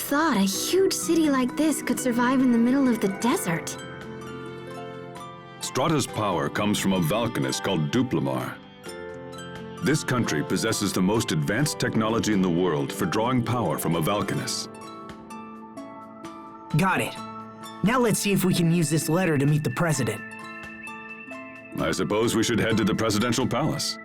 thought a huge city like this could survive in the middle of the desert? Strata's power comes from a valkines called Duplimar. This country possesses the most advanced technology in the world for drawing power from a valkines. Got it. Now let's see if we can use this letter to meet the president. I suppose we should head to the presidential palace.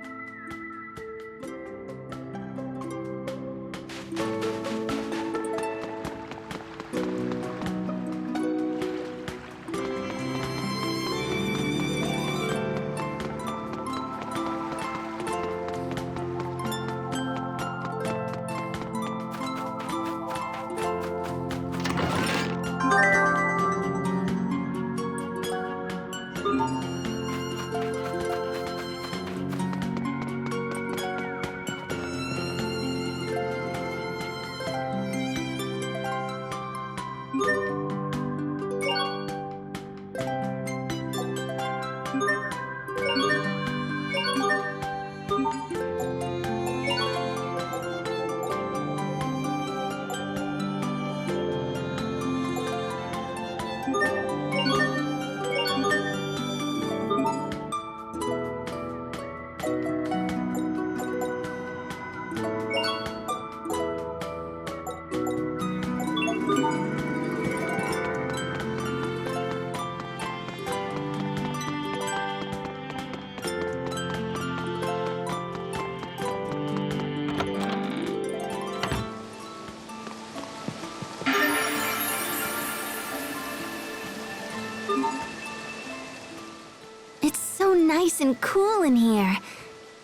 It's so nice and cool in here.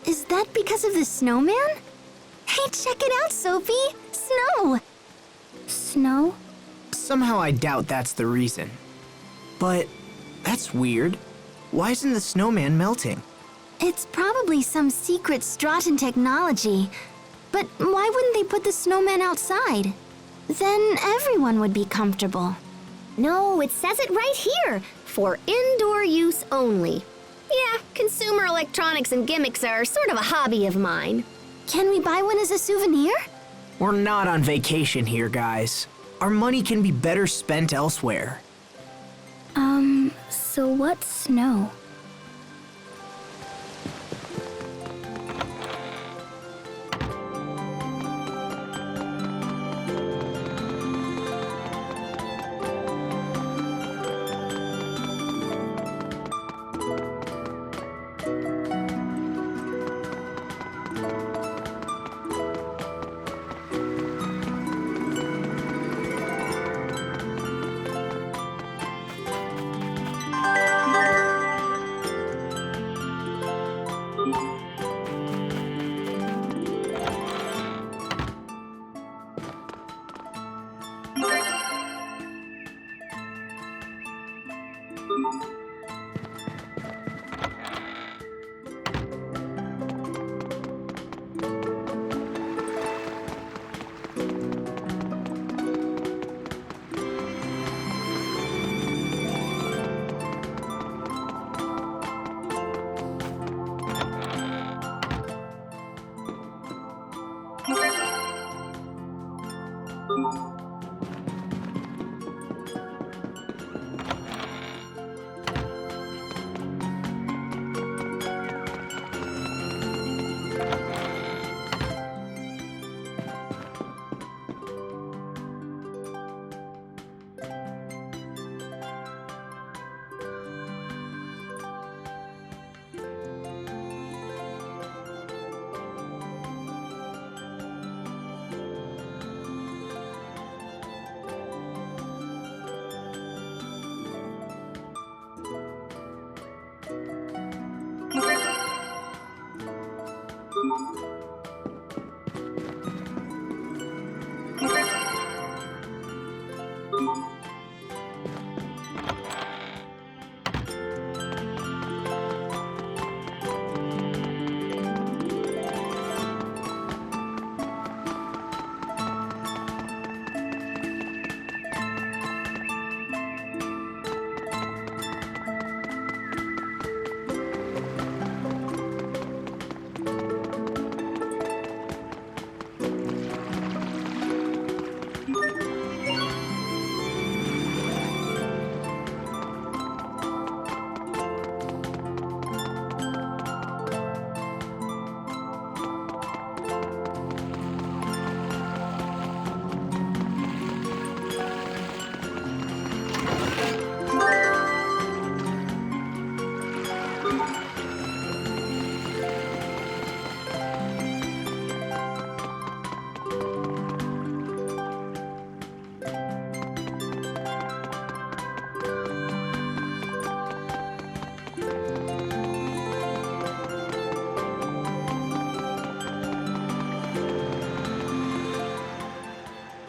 Is that because of the snowman? Hey, check it out, Sophie! Snow! Snow? Somehow I doubt that's the reason. But that's weird. Why isn't the snowman melting? It's probably some secret Stratan technology. But why wouldn't they put the snowman outside? Then everyone would be comfortable. No, it says it right here. For indoor use only. Yeah, consumer electronics and gimmicks are sort of a hobby of mine. Can we buy one as a souvenir? We're not on vacation here, guys. Our money can be better spent elsewhere. So what's snow?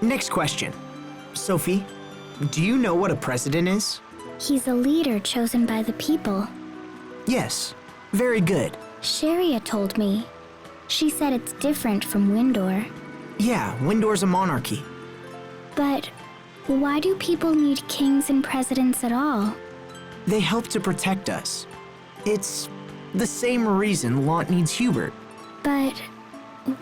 Next question. Sophie, do you know what a president is? He's a leader chosen by the people. Yes. Very good. Sharia told me. She said it's different from Windor. Yeah, Windor's a monarchy. But why do people need kings and presidents at all? They help to protect us. It's the same reason Lhant needs Hubert. But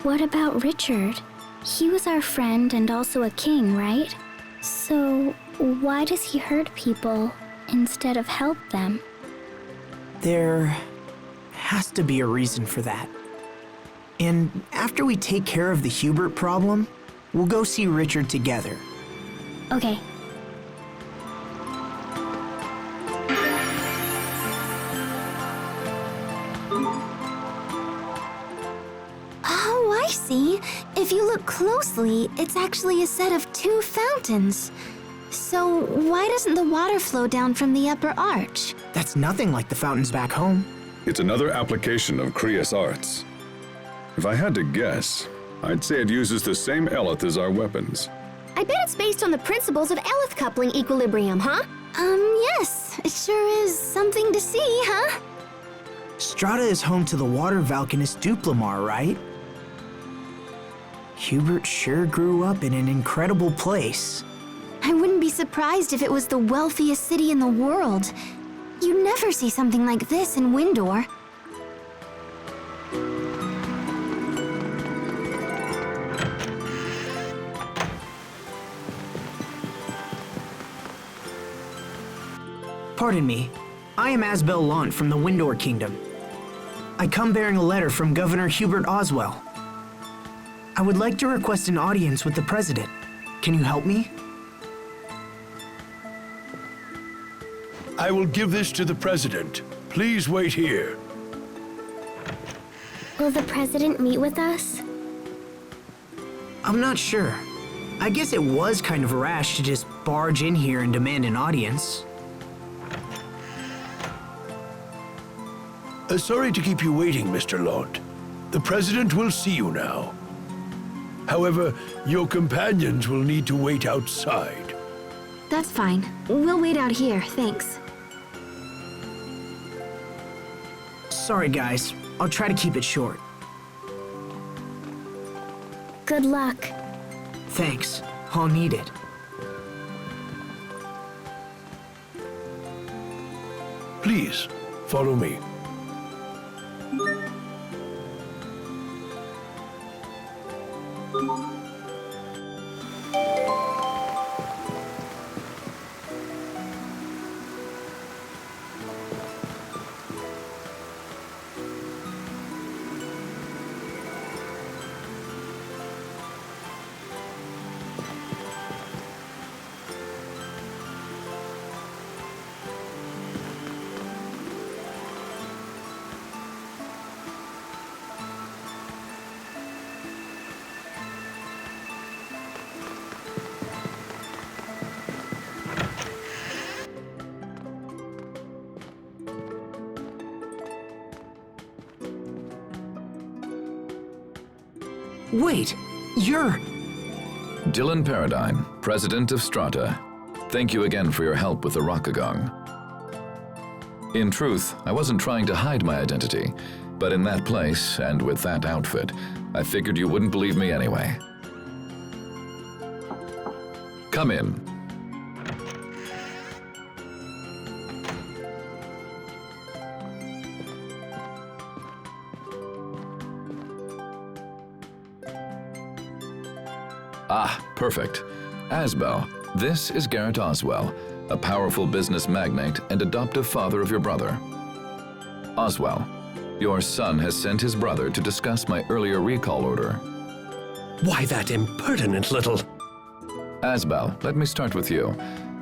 what about Richard? He was our friend and also a king, right? So why does he hurt people instead of help them? There has to be a reason for that. And after we take care of the Hubert problem, we'll go see Richard together. Okay. Oh, I see. If you look closely, it's actually a set of 2 fountains. So why doesn't the water flow down from the upper arch? That's nothing like the fountains back home. It's another application of Kriya's arts. If I had to guess, I'd say it uses the same eleth as our weapons. I bet it's based on the principles of eleth coupling equilibrium, huh? Yes. It sure is something to see, huh? Strata is home to the water valkines Duplimar, right? Hubert sure grew up in an incredible place. I wouldn't be surprised if it was the wealthiest city in the world. You never see something like this in Windor. Pardon me. I am Asbel Lhant from the Windor Kingdom. I come bearing a letter from Governor Hubert Oswell. I would like to request an audience with the President. Can you help me? I will give this to the President. Please wait here. Will the president meet with us? I'm not sure. I guess it was kind of rash to just barge in here and demand an audience. Sorry to keep you waiting, Mr. Lhant. The President will see you now. However, your companions will need to wait outside. That's fine. We'll wait out here, thanks. Sorry, guys. I'll try to keep it short. Good luck. Thanks. I'll need it. Please, follow me. Wait, you're... President Paradine, President of Strata. Thank you again for your help with the Rockagong. In truth, I wasn't trying to hide my identity, but in that place and with that outfit, I figured you wouldn't believe me anyway. Come in. Ah, perfect. Asbel, this is Garrett Oswell, a powerful business magnate and adoptive father of your brother. Oswell, your son has sent his brother to discuss my earlier recall order. Why that impertinent little... Asbel, let me start with you.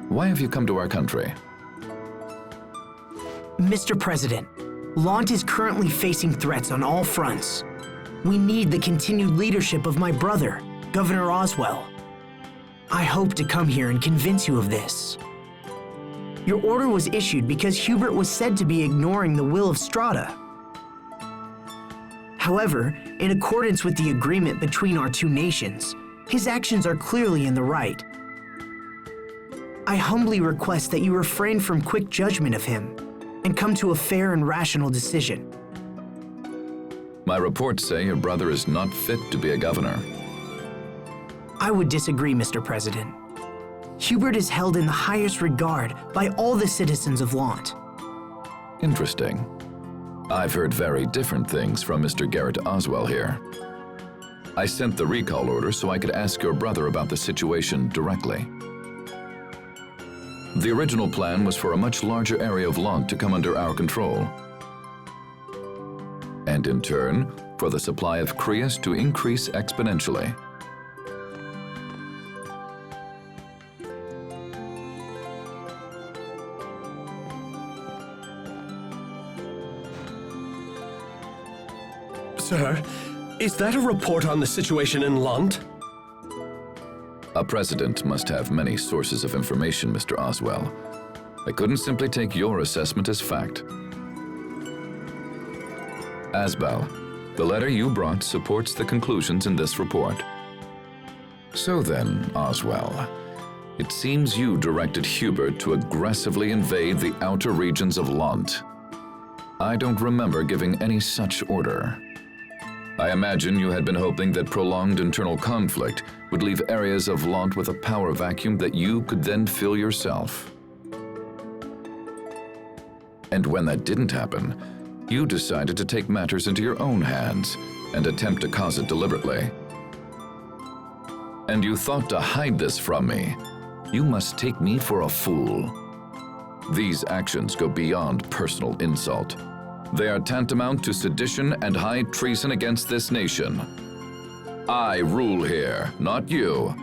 Why have you come to our country? Mr. President, Lhant is currently facing threats on all fronts. We need the continued leadership of my brother, Governor Oswell. I hope to come here and convince you of this. Your order was issued because Hubert was said to be ignoring the will of Strata. However, in accordance with the agreement between our two nations, his actions are clearly in the right. I humbly request that you refrain from quick judgment of him and come to a fair and rational decision. My reports say your brother is not fit to be a governor. I would disagree, Mr. President. Hubert is held in the highest regard by all the citizens of Lhant. Interesting. I've heard very different things from Mr. Garrett Oswell here. I sent the recall order so I could ask your brother about the situation directly. The original plan was for a much larger area of Lhant to come under our control. And in turn, for the supply of Crius to increase exponentially. Sir, is that a report on the situation in Lhant? A president must have many sources of information, Mr. Oswell. I couldn't simply take your assessment as fact. Asbel, the letter you brought supports the conclusions in this report. So then, Oswell, it seems you directed Hubert to aggressively invade the outer regions of Lhant. I don't remember giving any such order. I imagine you had been hoping that prolonged internal conflict would leave areas of Lhant with a power vacuum that you could then fill yourself. And when that didn't happen, you decided to take matters into your own hands and attempt to cause it deliberately. And you thought to hide this from me. You must take me for a fool. These actions go beyond personal insult. They are tantamount to sedition and high treason against this nation. I rule here, not you.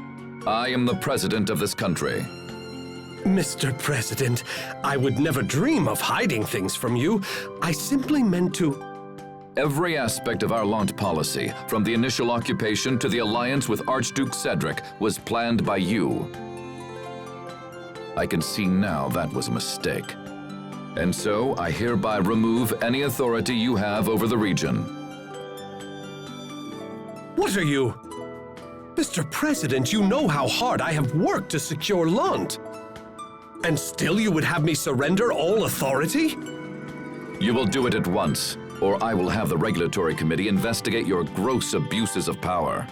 I am the president of this country. Mr. President, I would never dream of hiding things from you. I simply meant to... Every aspect of our Lhant policy, from the initial occupation to the alliance with Archduke Cedric, was planned by you. I can see now that was a mistake. And so I hereby remove any authority you have over the region. What are you? Mr. President, you know how hard I have worked to secure Lhant. And still you would have me surrender all authority? You will do it at once, or I will have the Regulatory Committee investigate your gross abuses of power.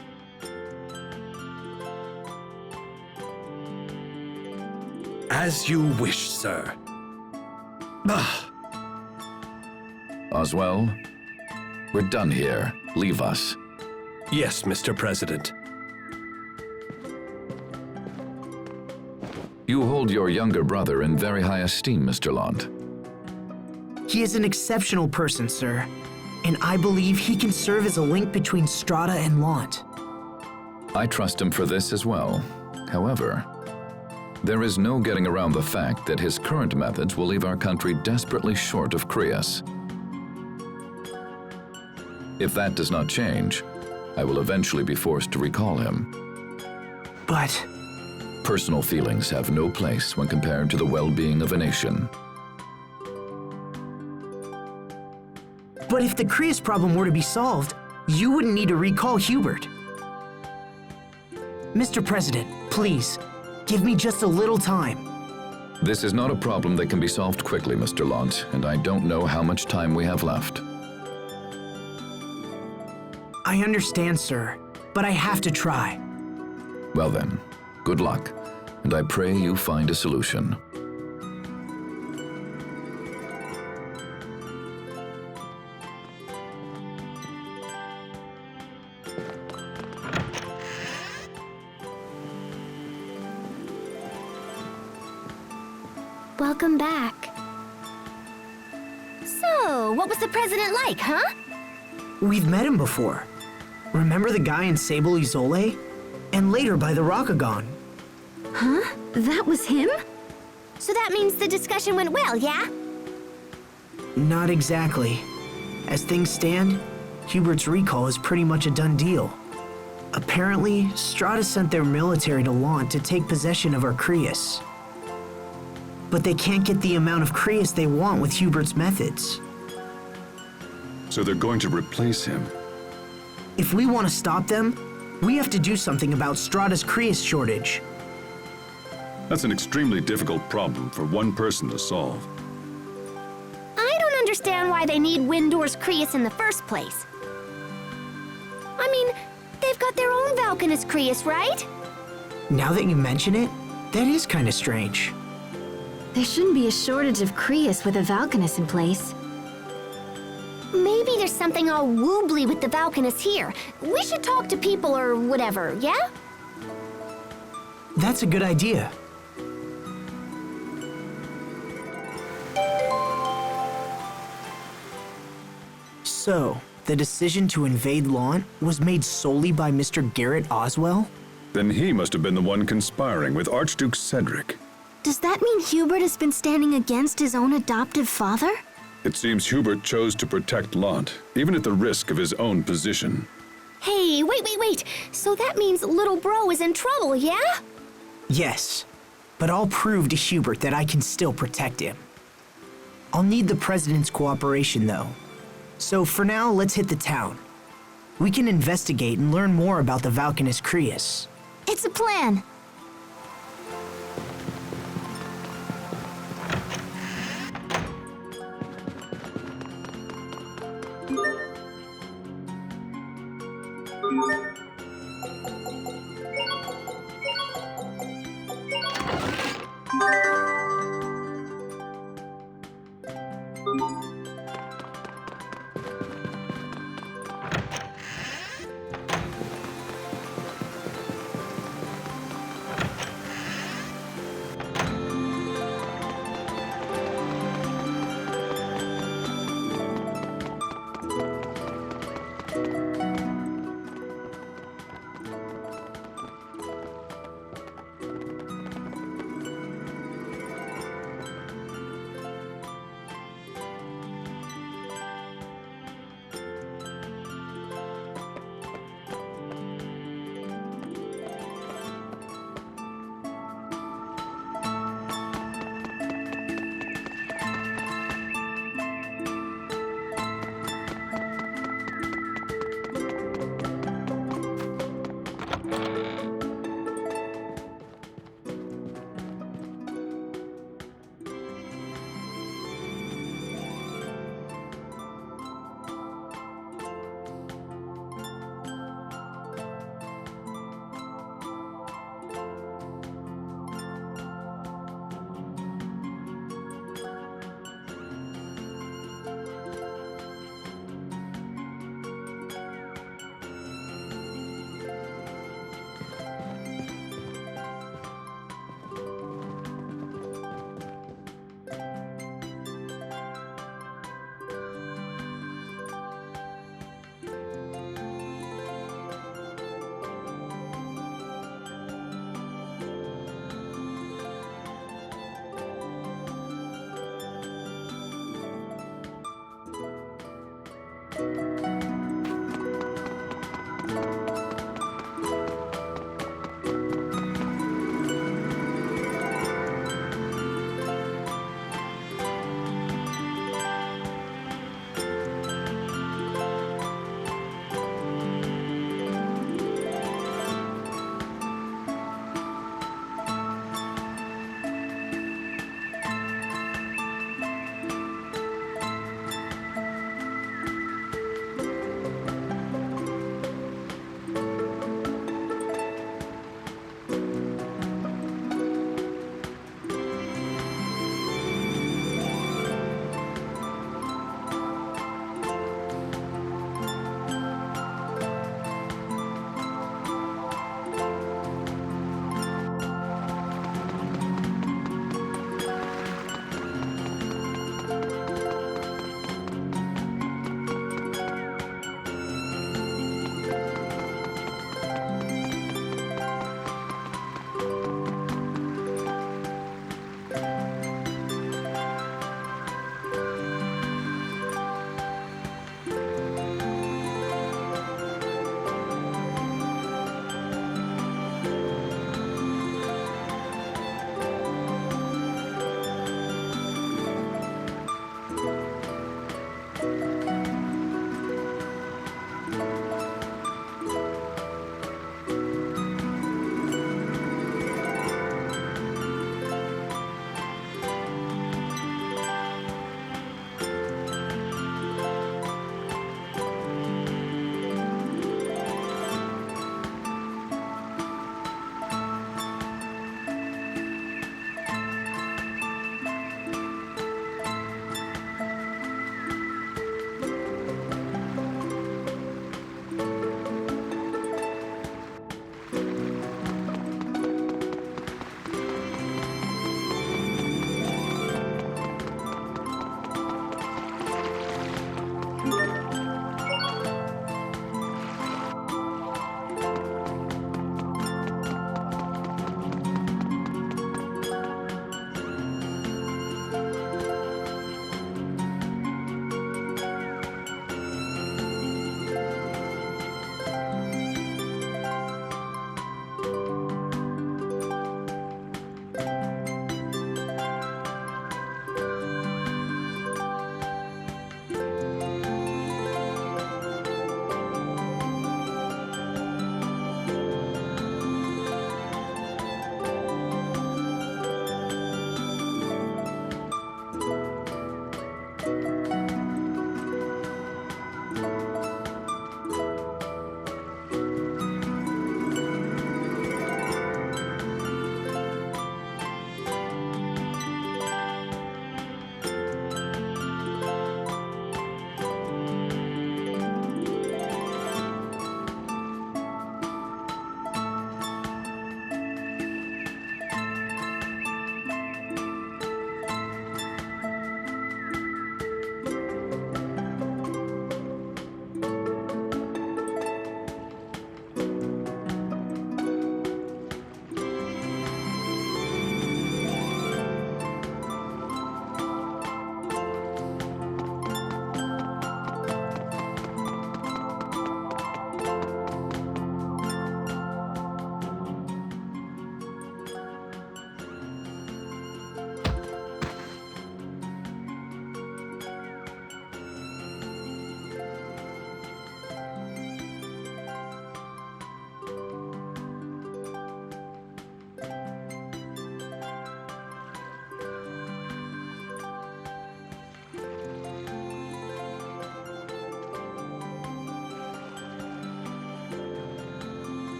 As you wish, sir. Oswell, we're done here. Leave us. Yes, Mr. President. You hold your younger brother in very high esteem, Mr. Lhant. He is an exceptional person, sir, and I believe he can serve as a link between Strata and Lhant. I trust him for this as well. However, there is no getting around the fact that his current methods will leave our country desperately short of Crius. If that does not change, I will eventually be forced to recall him. But... Personal feelings have no place when compared to the well-being of a nation. But if the Crius problem were to be solved, you wouldn't need to recall Hubert. Mr. President, please, give me just a little time. This is not a problem that can be solved quickly, Mr. Lhant, and I don't know how much time we have left. I understand, sir, but I have to try. Well then, good luck, and I pray you find a solution. Welcome back. So, what was the president like, huh? We've met him before. Remember the guy in Sable Isole? And later by the Rakagon. Huh? That was him? So that means the discussion went well, yeah? Not exactly. As things stand, Hubert's recall is pretty much a done deal. Apparently, Strata sent their military to Lhant to take possession of Arcreus. But they can't get the amount of Creus they want with Hubert's methods. So they're going to replace him. If we want to stop them, we have to do something about Strata's Creus shortage. That's an extremely difficult problem for one person to solve. I don't understand why they need Windor's Creus in the first place. I mean, they've got their own valkines Creus, right? Now that you mention it, that is kind of strange. There shouldn't be a shortage of Creus with a valkines in place. Maybe there's something all woobly with the valkines here. We should talk to people or whatever, yeah? That's a good idea. So, the decision to invade Lhant was made solely by Mr. Garrett Oswell? Then he must have been the one conspiring with Archduke Cedric. Does that mean Hubert has been standing against his own adoptive father? It seems Hubert chose to protect Lhant, even at the risk of his own position. Hey, wait. So that means little bro is in trouble, yeah? Yes, but I'll prove to Hubert that I can still protect him. I'll need the President's cooperation, though. So for now, let's hit the town. We can investigate and learn more about the valkines Creus. It's a plan.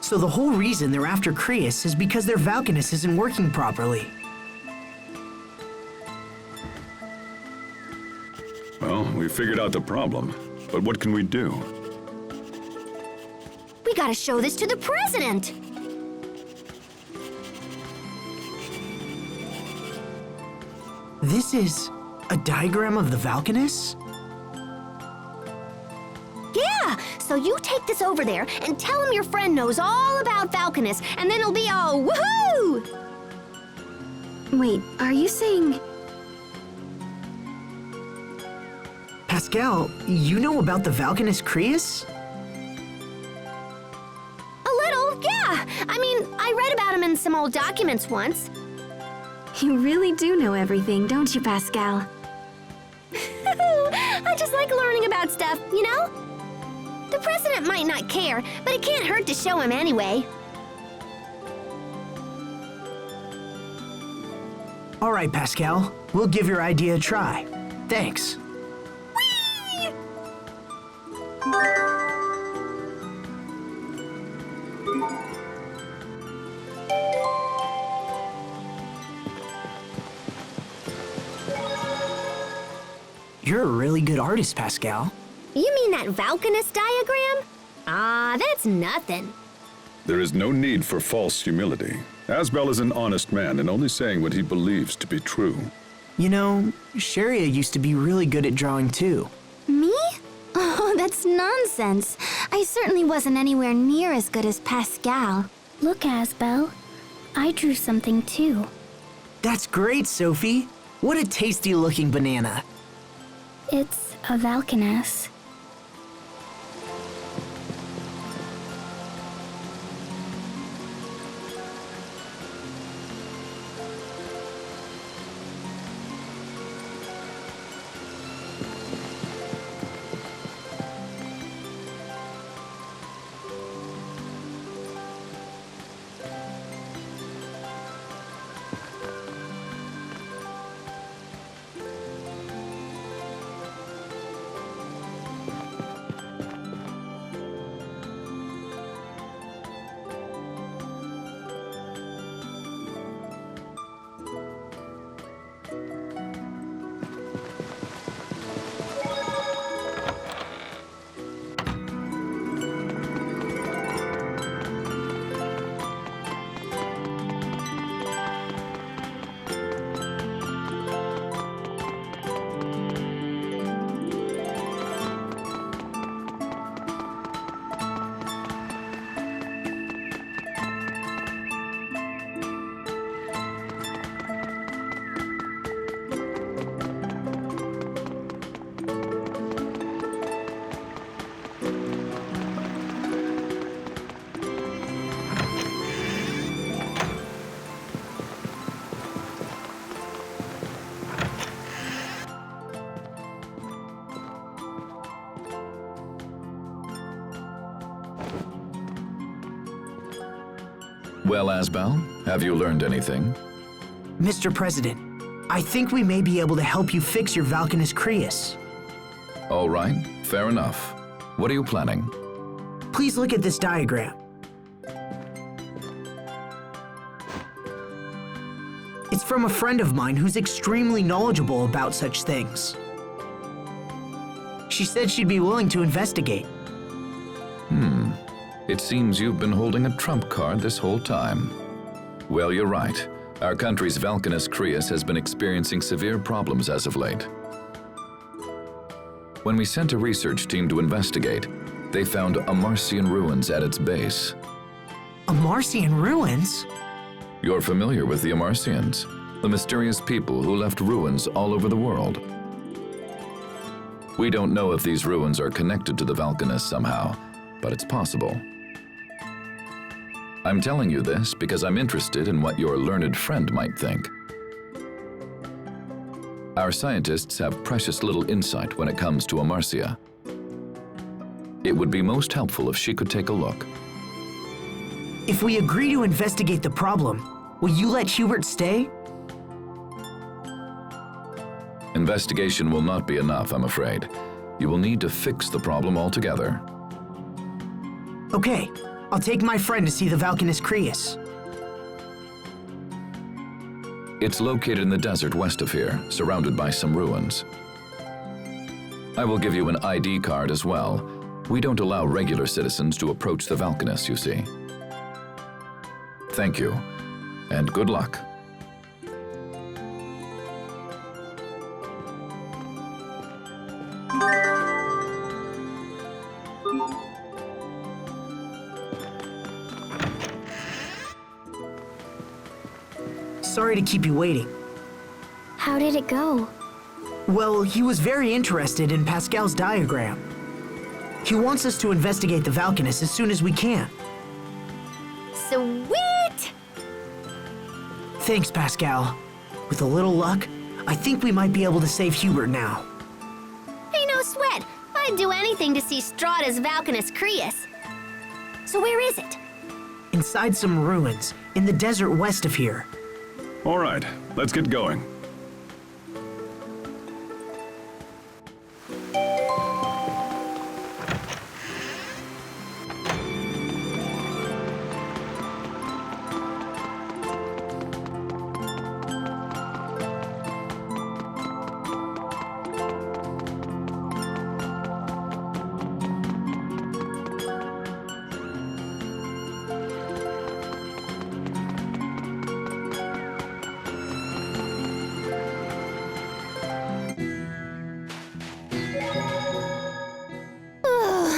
So the whole reason they're after Crius is because their valkines isn't working properly. Well, we figured out the problem, but what can we do? We gotta show this to the president! This is a diagram of the valkines? Yeah, so you take this over there and tell him your friend knows all about valkines, and then it'll be all woohoo! Wait, are you saying... Pascal, you know about the valkines Crius? A little, yeah. I mean, I read about him in some old documents once. You really do know everything, don't you, Pascal? I just like learning about stuff, you know? The president might not care, but it can't hurt to show him anyway. All right, Pascal. We'll give your idea a try. Thanks. You're a really good artist, Pascal. You mean that valkines diagram? Ah, that's nothing. There is no need for false humility. Asbel is an honest man and only saying what he believes to be true. You know, Sharia used to be really good at drawing too. Me? Oh, that's nonsense. I certainly wasn't anywhere near as good as Pascal. Look, Asbel. I drew something too. That's great, Sophie. What a tasty-looking banana. It's a valkines. Well, Asbel, have you learned anything? Mr. President, I think we may be able to help you fix your valkines Crius. All right, fair enough. What are you planning? Please look at this diagram. It's from a friend of mine who's extremely knowledgeable about such things. She said she'd be willing to investigate. It seems you've been holding a trump card this whole time. Well, you're right. Our country's valkines Crius has been experiencing severe problems as of late. When we sent a research team to investigate, they found Amarcian ruins at its base. Amarcian ruins? You're familiar with the Amarcians, the mysterious people who left ruins all over the world. We don't know if these ruins are connected to the valkines somehow, but it's possible. I'm telling you this because I'm interested in what your learned friend might think. Our scientists have precious little insight when it comes to Amarcia. It would be most helpful if she could take a look. If we agree to investigate the problem, will you let Hubert stay? Investigation will not be enough, I'm afraid. You will need to fix the problem altogether. Okay, I'll take my friend to see the valkines Creus. It's located in the desert west of here, surrounded by some ruins. I will give you an ID card as well. We don't allow regular citizens to approach the valkines, you see. Thank you, and good luck. Sorry to keep you waiting. How did it go? Well, he was very interested in Pascal's diagram. He wants us to investigate the valkines as soon as we can. Sweet! Thanks, Pascal. With a little luck, I think we might be able to save Hubert now. Hey, no sweat. I'd do anything to see Strahta's valkines Creus. So where is it? Inside some ruins, in the desert west of here. All right, let's get going.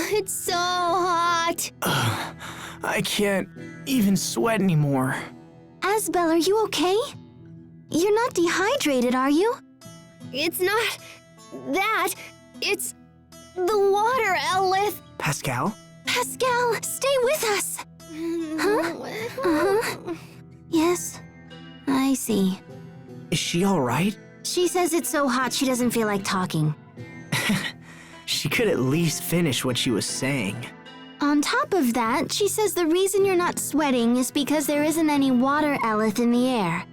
It's so hot. I can't even sweat anymore. Asbel, are you okay? You're not dehydrated, are you? It's not that. It's the water, Elith. Pascal? Pascal, stay with us! Huh? Uh-huh. Yes, I see. Is she all right? She says it's so hot she doesn't feel like talking. She could at least finish what she was saying. On top of that, she says the reason you're not sweating is because there isn't any water Elith in the air.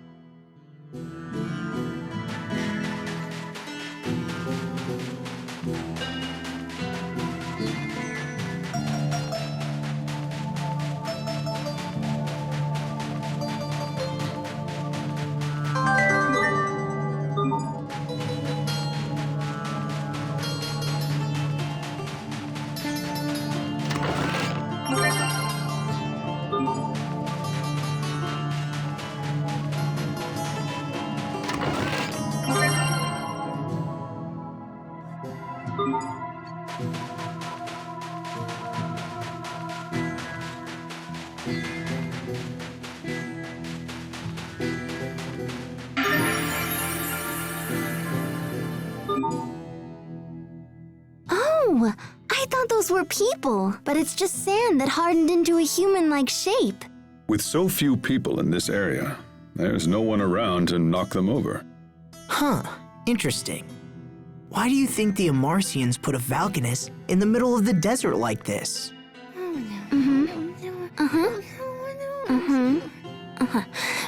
Oh, I thought those were people, but it's just sand that hardened into a human-like shape. With so few people in this area, there's no one around to knock them over. Huh, interesting. Why do you think the Amarcians put a valkines in the middle of the desert like this?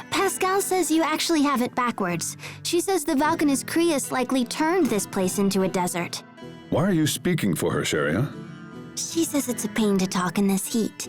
Pascal says you actually have it backwards. She says the valkines Creus likely turned this place into a desert. Why are you speaking for her, Sharia? She says it's a pain to talk in this heat.